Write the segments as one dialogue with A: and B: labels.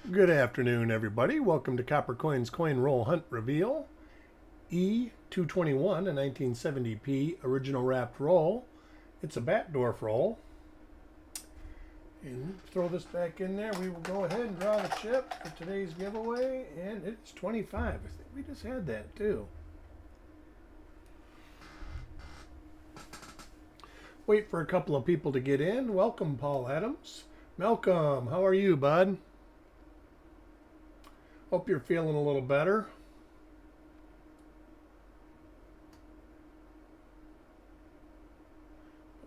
A: Good afternoon, everybody. Welcome to Copper Coins Coin Roll Hunt Reveal. E221, a 1970p original wrapped roll. It's a Batdorf roll. And throw this back in there. We will go ahead and draw the chip for today's giveaway. And it's 25. I think we just had that too. Wait for a couple of people to get in. Welcome, Paul Adams. Malcolm, how are you, bud? Hope you're feeling a little better.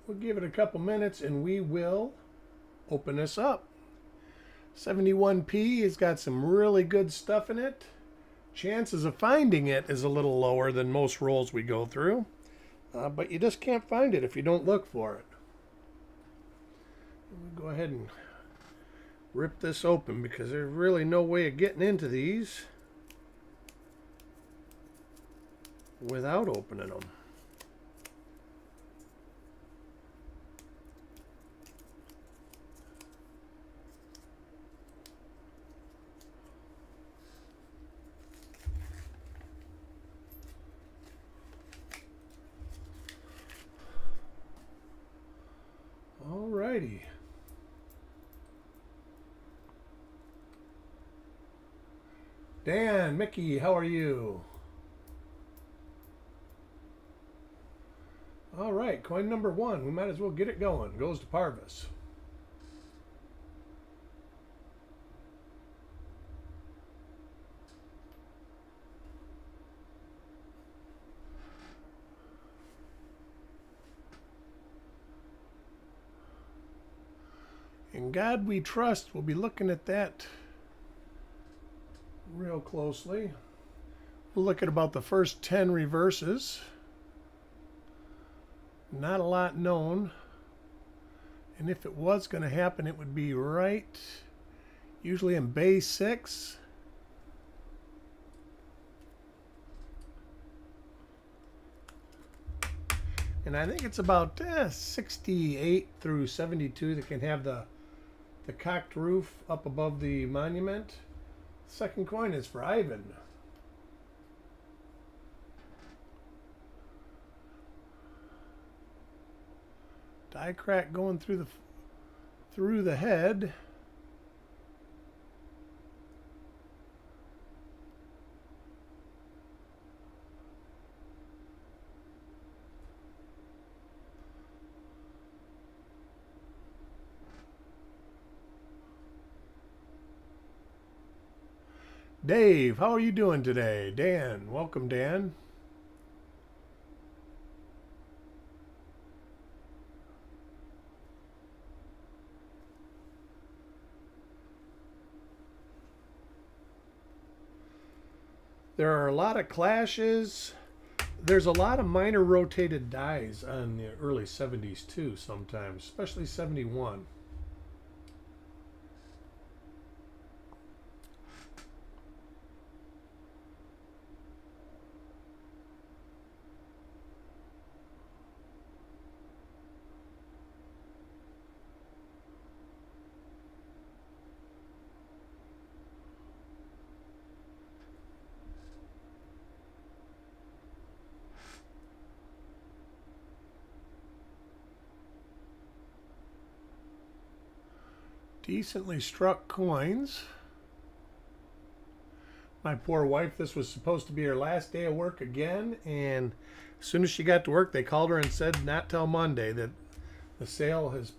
A: We'll give it a couple minutes and we will open this up. 71p has got some really good stuff in it. Chances of finding it is a little lower than most rolls we go through. But you just can't find it if you don't look for it. We'll go ahead and rip this open because there's really no way of getting into these without opening them. Alrighty. Dan, Mickey, how are you? All right, coin number one. We might as well get it going. Goes to Parvis. In God we trust. We'll be looking at that real closely. We'll look at about the first 10 reverses. Not a lot known. And if it was going to happen, it would be right usually in bay 6. And I think it's about 68 through 72 that can have the cocked roof up above the monument. Second coin is for Ivan. Die crack going through the head. Dave, how are you doing today? Dan, welcome, Dan. There are a lot of clashes. There's a lot of minor rotated dies on the early 70s too sometimes, especially 71. Decently struck coins. My poor wife, this was supposed to be her last day of work again, and as soon as she got to work, they called her and said not till Monday, that the sale is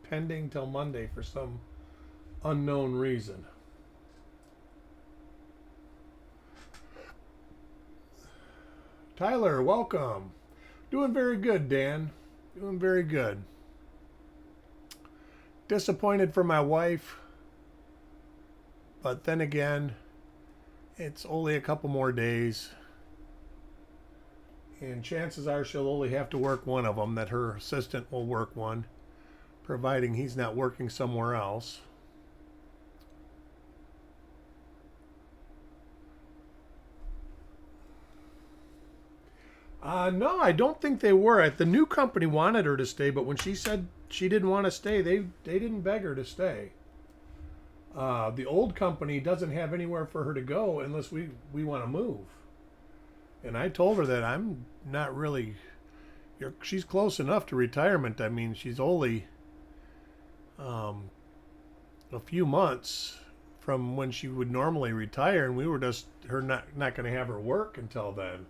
A: pending till Monday for some unknown reason. Tyler, welcome. Doing very good, Dan. Doing very good. Disappointed for my wife, but then again, it's only a couple more days, and chances are she'll only have to work one of them, that her assistant will work one, providing he's not working somewhere else. No, I don't think they were. The new company wanted her to stay, but when she said she didn't want to stay, they didn't beg her to stay. The old company doesn't have anywhere for her to go unless we want to move. And I told her that I'm not really. She's close enough to retirement. I mean, she's only a few months from when she would normally retire, and we were just her not going to have her work until then.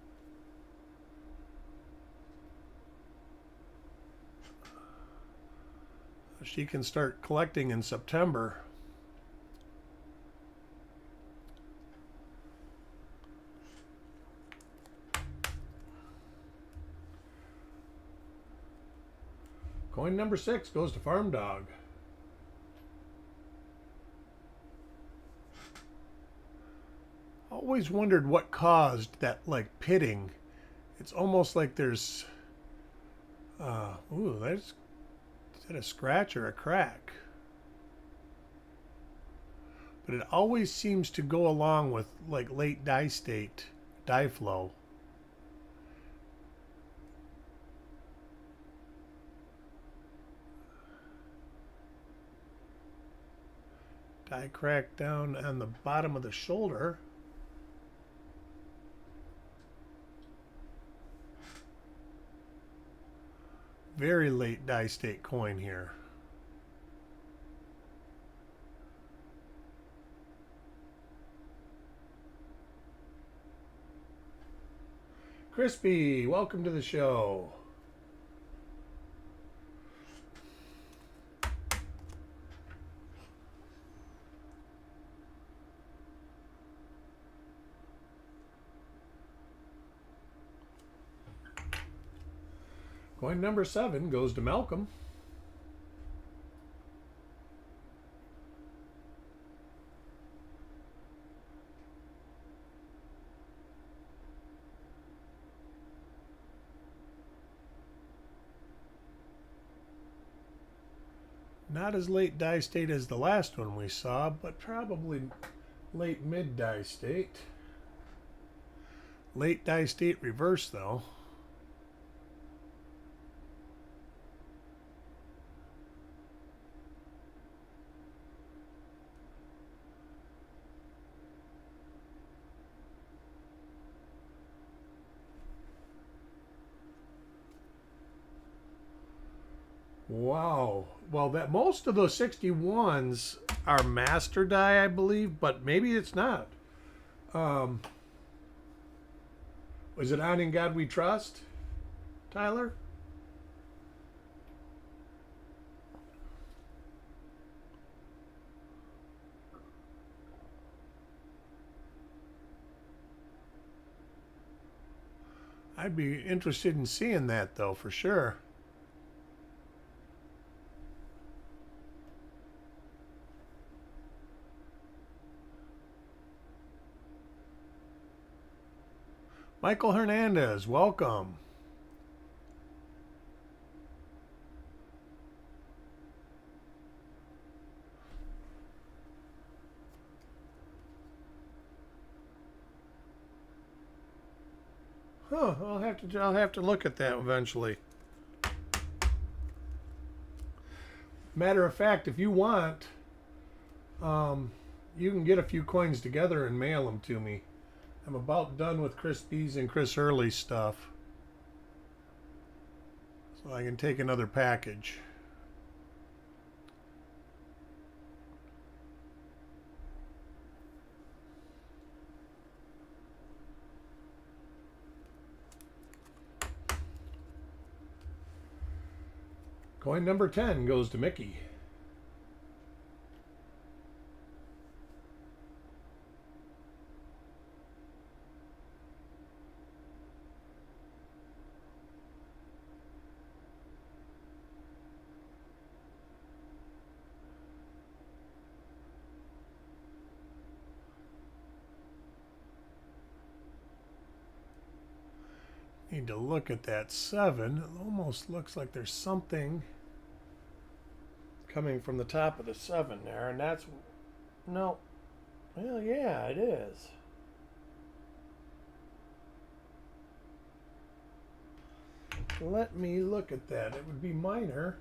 A: She can start collecting in September. Coin number 6 goes to Farm Dog. Always wondered what caused that, like, pitting. It's almost like there's ooh, is that a scratch or a crack? But it always seems to go along with, like, late die state die flow. Die crack down on the bottom of the shoulder. Very late die state coin here. Crispy, welcome to the show. Coin number 7 goes to Malcolm. Not as late die state as the last one we saw, but probably late mid die state. Late die state reverse though. Wow. Well, that most of those 61s are master die, I believe, but maybe it's not. Was it On In God We Trust, Tyler? I'd be interested in seeing that, though, for sure. Michael Hernandez, welcome. Huh, I'll have to look at that eventually. Matter of fact, if you want, you can get a few coins together and mail them to me. I'm about done with Chris B's and Chris Hurley's stuff, so I can take another package. Coin number 10 goes to Mickey. Need to look at that 7. It almost looks like there's something coming from the top of the 7 there, and that's no. Well, yeah, it is. Let me look at that. It would be minor.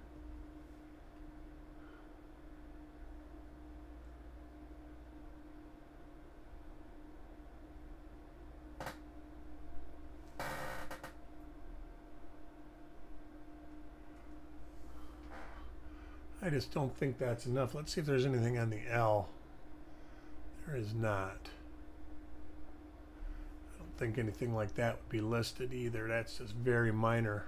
A: I just don't think that's enough. Let's see if there's anything on the L. There is not. I don't think anything like that would be listed either. That's just very minor.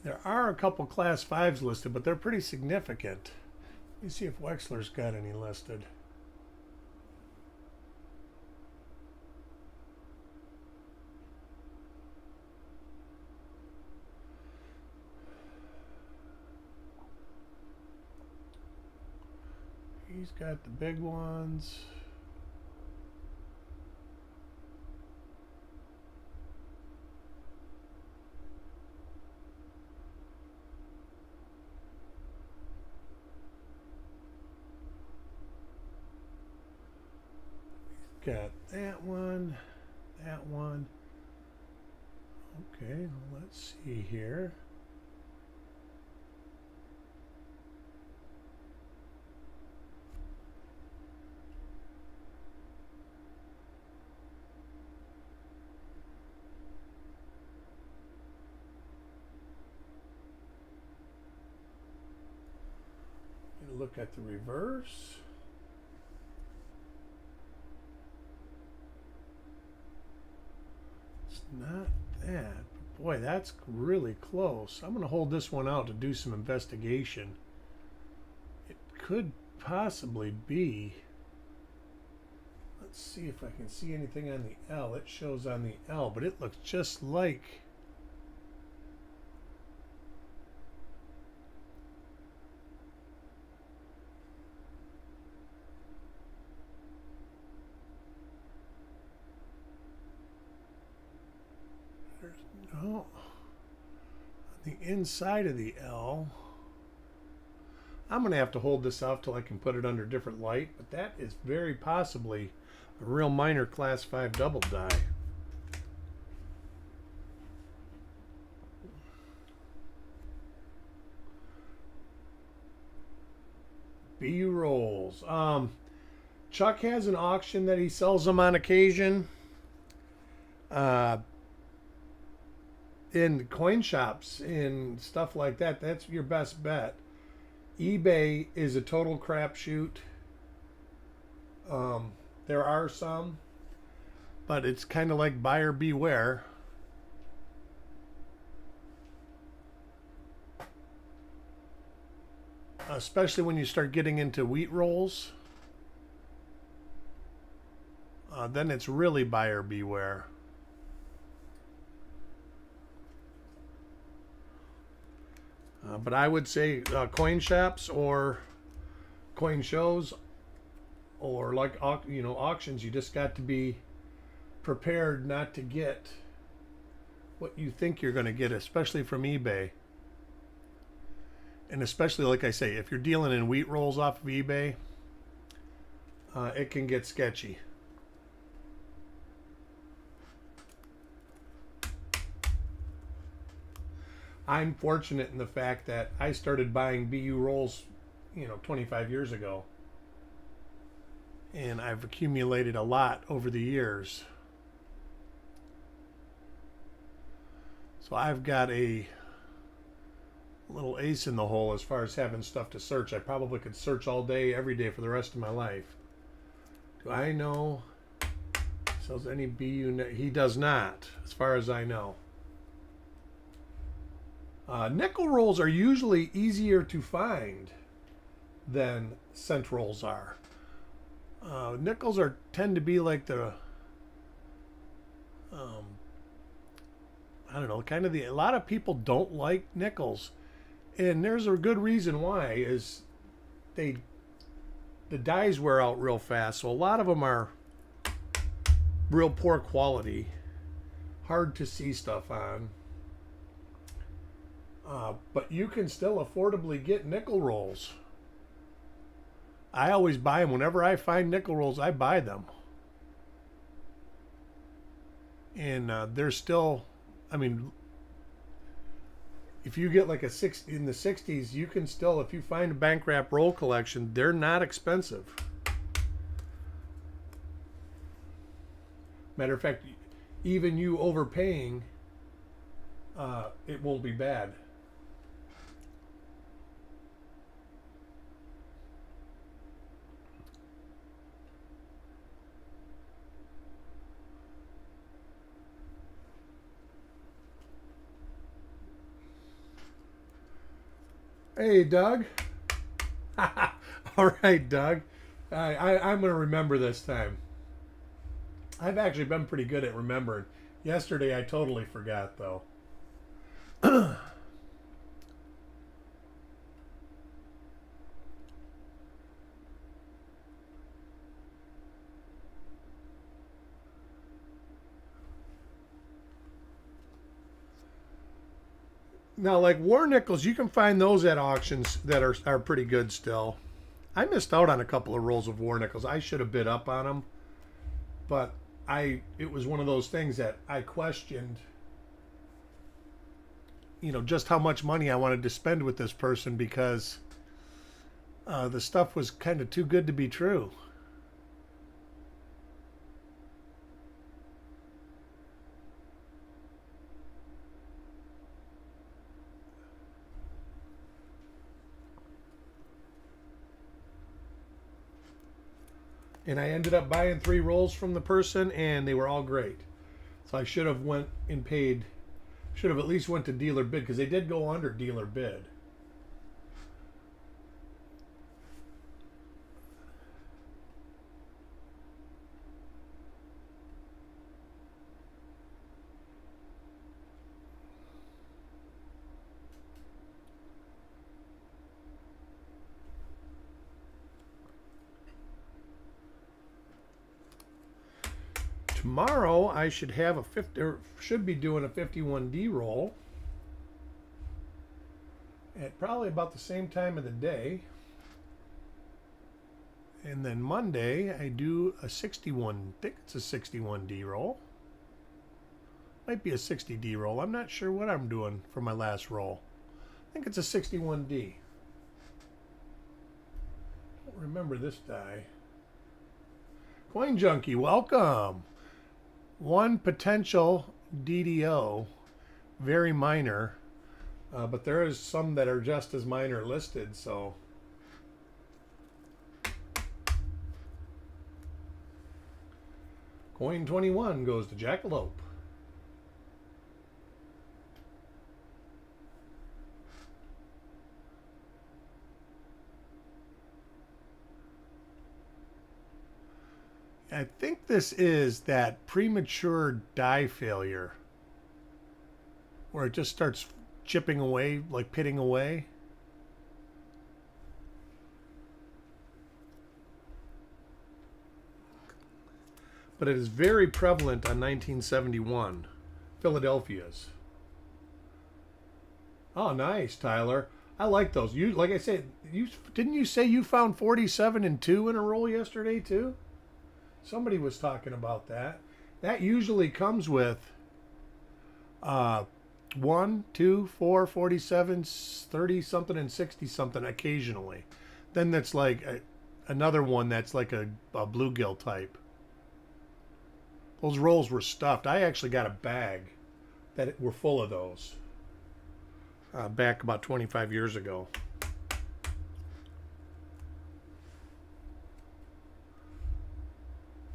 A: There are a couple Class 5s listed, but they're pretty significant. Let me see if Wexler's got any listed. He's got the big ones. Got that one, that one. Okay, well, let's see here. Look at the reverse. Not that. But boy, that's really close. I'm going to hold this one out to do some investigation. It could possibly be. Let's see if I can see anything on the L. It shows on the L, but it looks just like... Oh, on the inside of the L, I'm going to have to hold this off till I can put it under different light, but that is very possibly a real minor Class 5 double die. BU rolls. Chuck has an auction that he sells them on occasion. In coin shops and stuff like that, that's your best bet. eBay is a total crapshoot. There are some, but it's kind of like buyer beware. Especially when you start getting into wheat rolls. Then it's really buyer beware. But I would say coin shops or coin shows or like auctions, you just got to be prepared not to get what you think you're going to get, especially from eBay. And especially, like I say, if you're dealing in wheat rolls off of eBay, it can get sketchy. I'm fortunate in the fact that I started buying BU rolls, 25 years ago. And I've accumulated a lot over the years. So I've got a little ace in the hole as far as having stuff to search. I probably could search all day, every day for the rest of my life. Do I know he sells any BU? He does not, as far as I know. Nickel rolls are usually easier to find than cent rolls are. Nickels tend to be like the I don't know, kind of a lot of people don't like nickels, and there's a good reason why. Is the dies wear out real fast, so a lot of them are real poor quality, hard to see stuff on. But you can still affordably get nickel rolls. I always buy them. Whenever I find nickel rolls, I buy them. And they're still, if you get like a six in the 60s, you can still, if you find a bank wrap roll collection, they're not expensive. Matter of fact, even you overpaying, it won't be bad. Hey, Doug. All right, Doug. I'm going to remember this time. I've actually been pretty good at remembering. Yesterday, I totally forgot, though. Now, like war nickels, you can find those at auctions that are pretty good still. I missed out on a couple of rolls of war nickels. I should have bid up on them, but it was one of those things that I questioned, just how much money I wanted to spend with this person because the stuff was kind of too good to be true. And I ended up buying 3 rolls from the person, and they were all great. So I should have went and paid. Should have at least went to dealer bid because they did go under dealer bid. Tomorrow I should have should be doing a 51D roll at probably about the same time of the day. And then Monday I do a 61, I think it's a 61D roll. Might be a 60D roll. I'm not sure what I'm doing for my last roll. I think it's a 61D. I don't remember this die. Coin Junkie, welcome. One potential DDO, very minor, but there is some that are just as minor listed, so. Coin 21 goes to Jackalope. I think this is that premature die failure where it just starts chipping away, like pitting away. But it is very prevalent on 1971, Philadelphia's. Oh, nice, Tyler. I like those. You, like I said, didn't you say you found 47 and 2 in a roll yesterday too? Somebody was talking about that. That usually comes with 1, 2, 4, 47, 30 something, and 60 something occasionally. Then that's like another one that's like a bluegill type. Those rolls were stuffed. I actually got a bag that were full of those back about 25 years ago.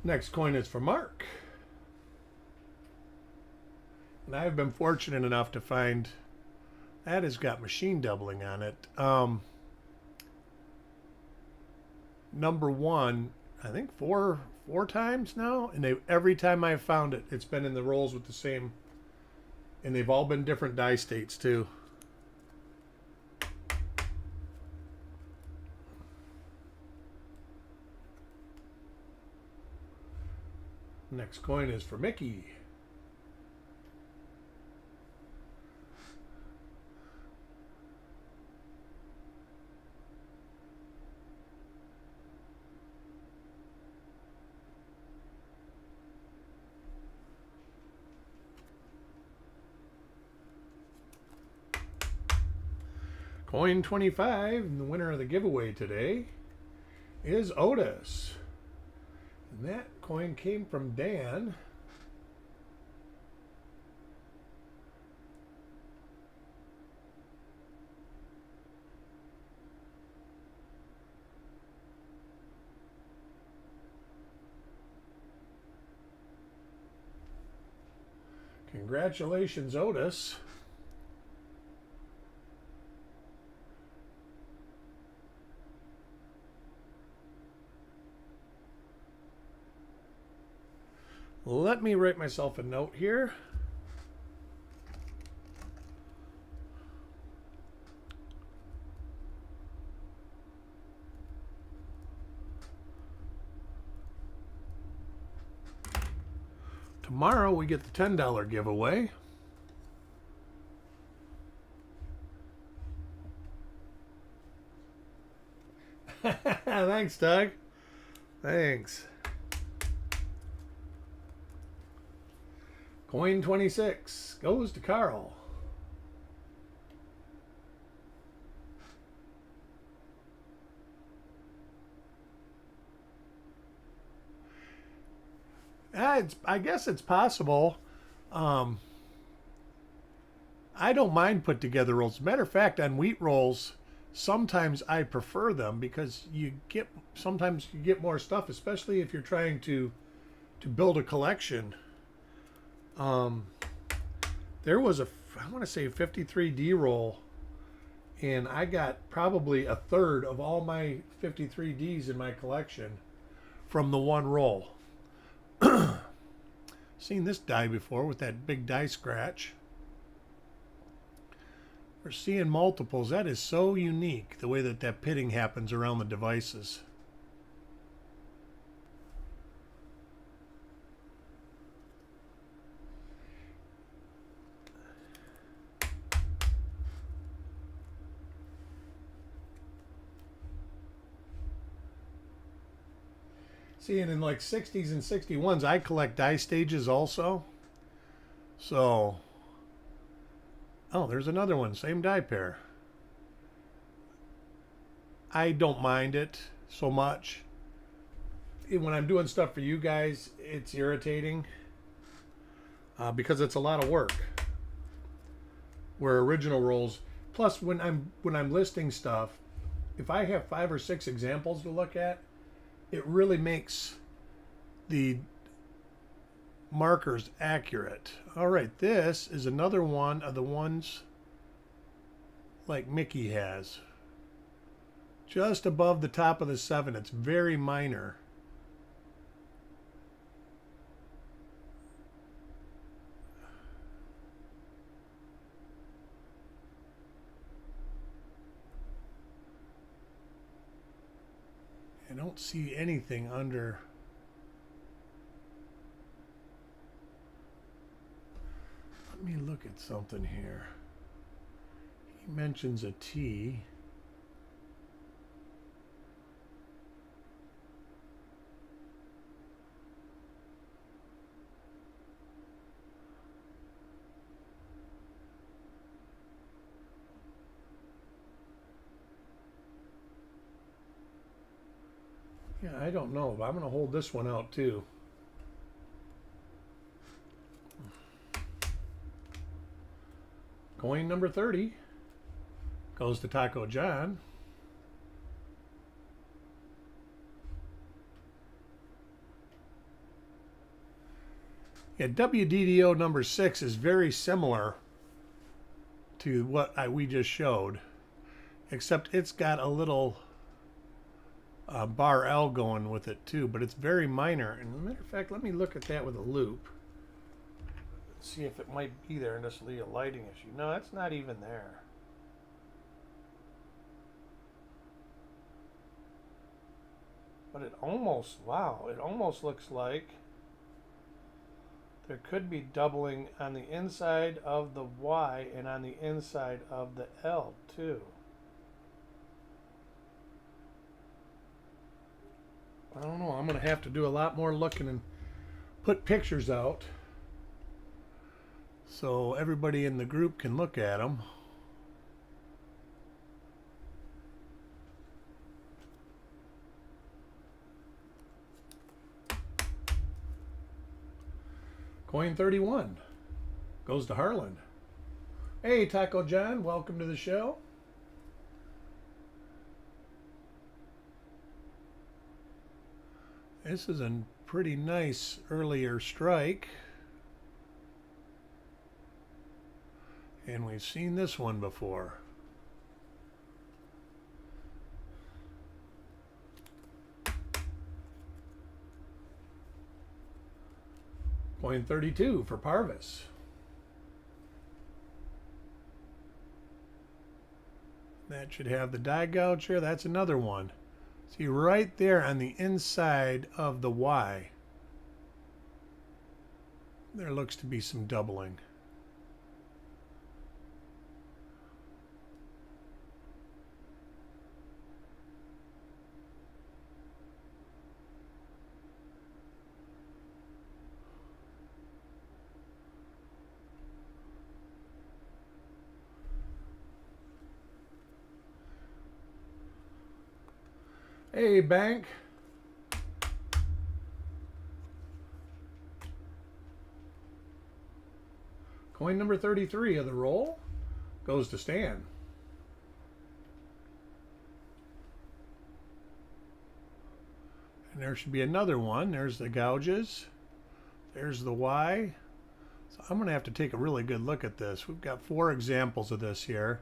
A: Next coin is for Mark. And I've been fortunate enough to find that has got machine doubling on it. Number 1, I think four times now, and every time I've found it, it's been in the rolls with the same, and they've all been different die states too. Next coin is for Mickey. Coin 25, and the winner of the giveaway today is Otis. And that coin came from Dan. Congratulations, Otis. Let me write myself a note here. Tomorrow we get the $10 giveaway. Thanks, Doug. Thanks. Coin 26 goes to Carl. I guess it's possible. I don't mind put together rolls. Matter of fact, on wheat rolls, sometimes I prefer them because sometimes you get more stuff, especially if you're trying to build a collection. There was I want to say a 53D roll, and I got probably a third of all my 53Ds in my collection from the one roll. Seen this die before with that big die scratch. We're seeing multiples. That is so unique, the way that pitting happens around the devices. See, and in like 60s and 61s, I collect die stages also. So, oh, there's another one, same die pair. I don't mind it so much. When I'm doing stuff for you guys, it's irritating because it's a lot of work. Where original rolls, plus when I'm listing stuff, if I have 5 or 6 examples to look at, it really makes the markers accurate. All right, this is another one of the ones like Mickey has. Just above the top of the 7. It's very minor. I don't see anything under. Let me look at something here. He mentions a T. Yeah, I don't know, but I'm going to hold this one out too. Coin number 30 goes to Taco John. Yeah, WDDO number 6 is very similar to what we just showed, except it's got a little bar L going with it too, but it's very minor. And as a matter of fact, let me look at that with a loop. See if it might be there and this will be a lighting issue. No, it's not even there. But it almost, wow, it almost looks like there could be doubling on the inside of the Y and on the inside of the L too. I don't know. I'm going to have to do a lot more looking and put pictures out so everybody in the group can look at them. Coin 31 goes to Harlan. Hey, Taco John, welcome to the show. This is a pretty nice earlier strike. And we've seen this one before. Coin 32 for Parvis. That should have the die gouge here. That's another one. See right there on the inside of the Y. There looks to be some doubling. Hey, bank. Coin number 33 of the roll goes to Stan. And there should be another one. There's the gouges. There's the Y. So I'm going to have to take a really good look at this. We've got 4 examples of this here.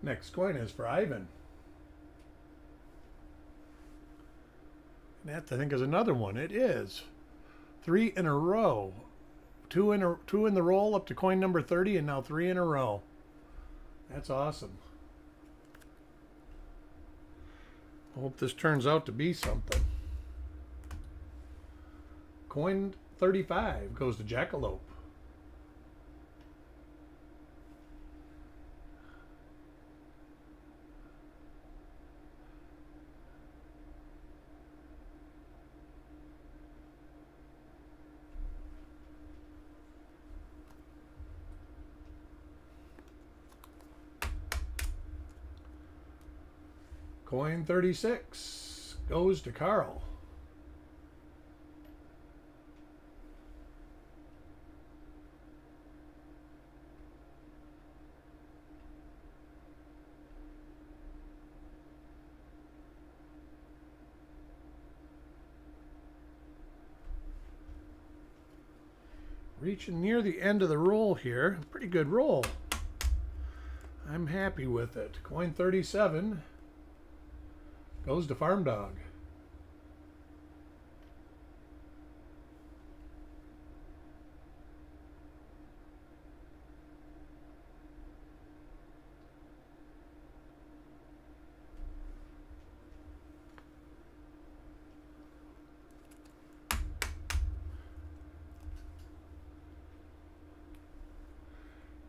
A: Next coin is for Ivan. That, I think, is another one. It is. 3 in a row. 2 in the roll up to coin number 30, and now 3 in a row. That's awesome. I hope this turns out to be something. Coin 35 goes to Jackalope. Coin 36 goes to Carl. Reaching near the end of the roll here. Pretty good roll. I'm happy with it. Coin 37 goes to Farm Dog.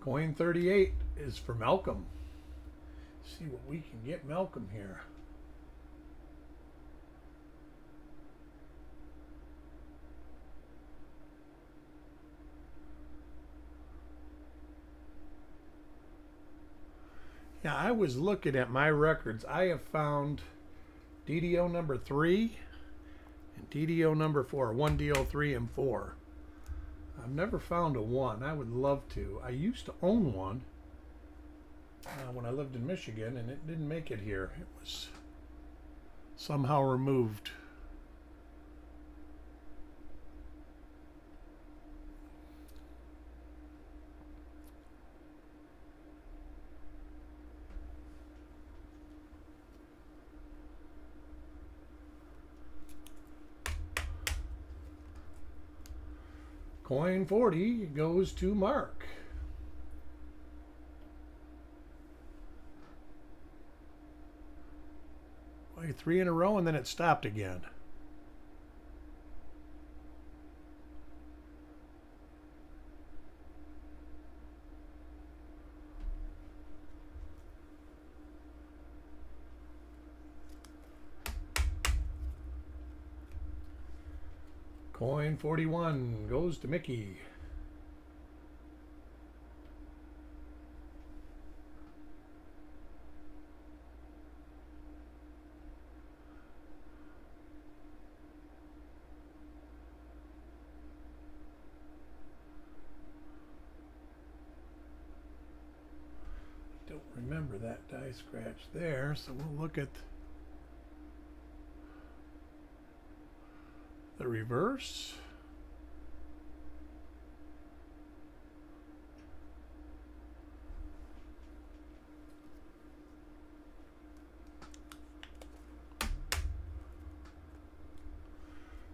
A: Coin 38 is for Malcolm. See what we can get Malcolm here. Yeah, I was looking at my records. I have found DDO number 3 and DDO number 4. 1DO 3 and 4. I've never found a 1. I would love to. I used to own one when I lived in Michigan, and it didn't make it here. It was somehow removed. Coin 40 goes to Mark. Wait, 3 in a row, and then it stopped again. Coin 41 goes to Mickey. that die scratch there, so we'll look at the reverse.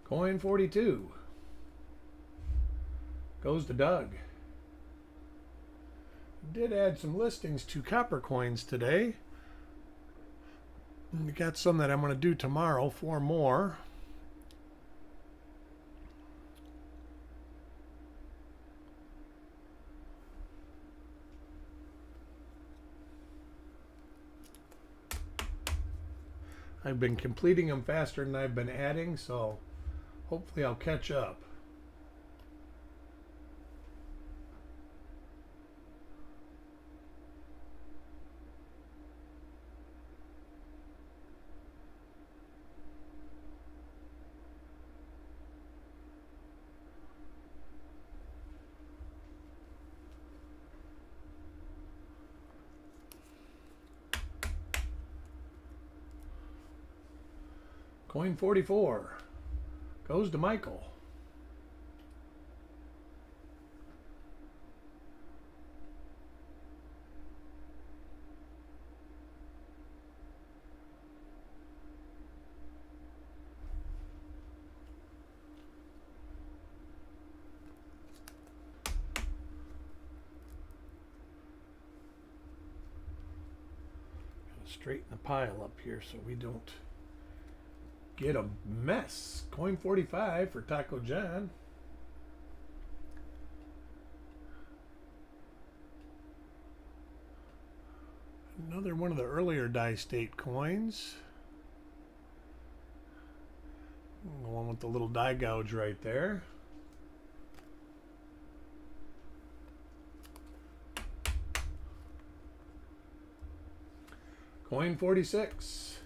A: Coin 42 goes to Doug. Did add some listings to copper coins today. We got some that I'm going to do tomorrow, 4 more. I've been completing them faster than I've been adding, so hopefully I'll catch up. Coin 44 goes to Michael. Straighten the pile up here so we don't get a mess. Coin 45 for Taco John. Another one of the earlier die state coins. The one with the little die gouge right there. Coin 46.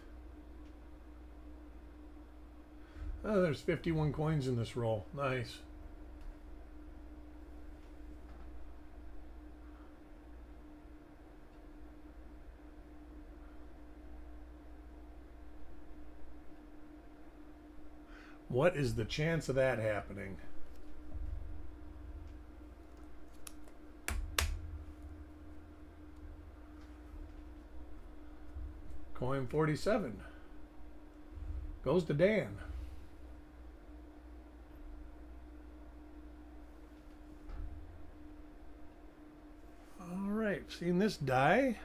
A: Oh, there's 51 coins in this roll. Nice. What is the chance of that happening? Coin 47 goes to Dan. All right, seen this die.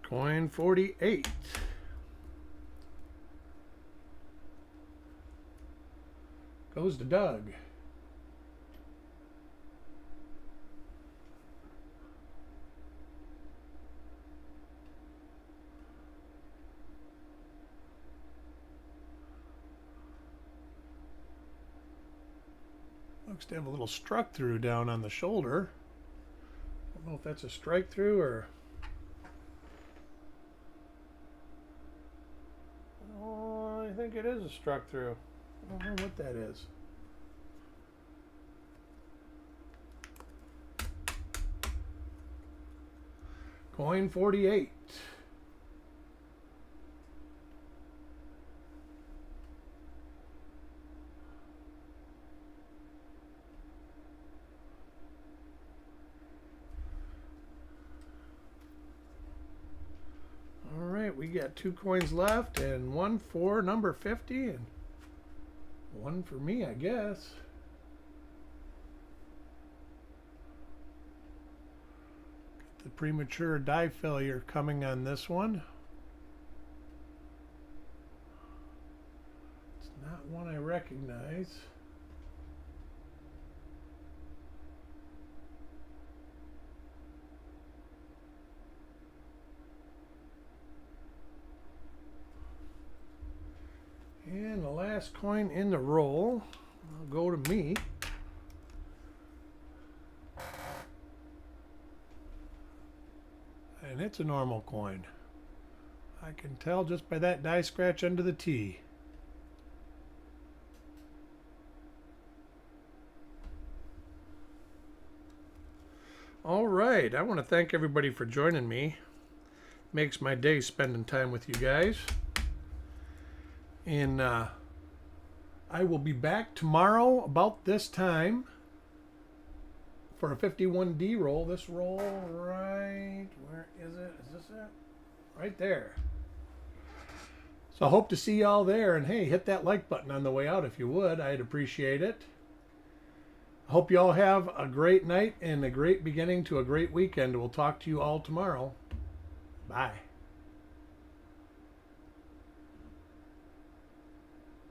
A: Coin 48 goes to Doug. Looks to have a little struck through down on the shoulder. I don't know if that's a strike through or... Oh, I think it is a struck through. I don't know what that is. Coin 48. All right, we got 2 coins left and 1 for number 50 and 1 for me, I guess. Got the premature die failure coming on this one. It's not one I recognize. And the last coin in the roll will go to me. And it's a normal coin. I can tell just by that die scratch under the T. All right, I want to thank everybody for joining me. Makes my day spending time with you guys. And I will be back tomorrow about this time for a 51D roll. This roll right, where is it? Is this it? Right there. So I hope to see y'all there. And hey, hit that like button on the way out if you would. I'd appreciate it. I hope you all have a great night and a great beginning to a great weekend. We'll talk to you all tomorrow. Bye.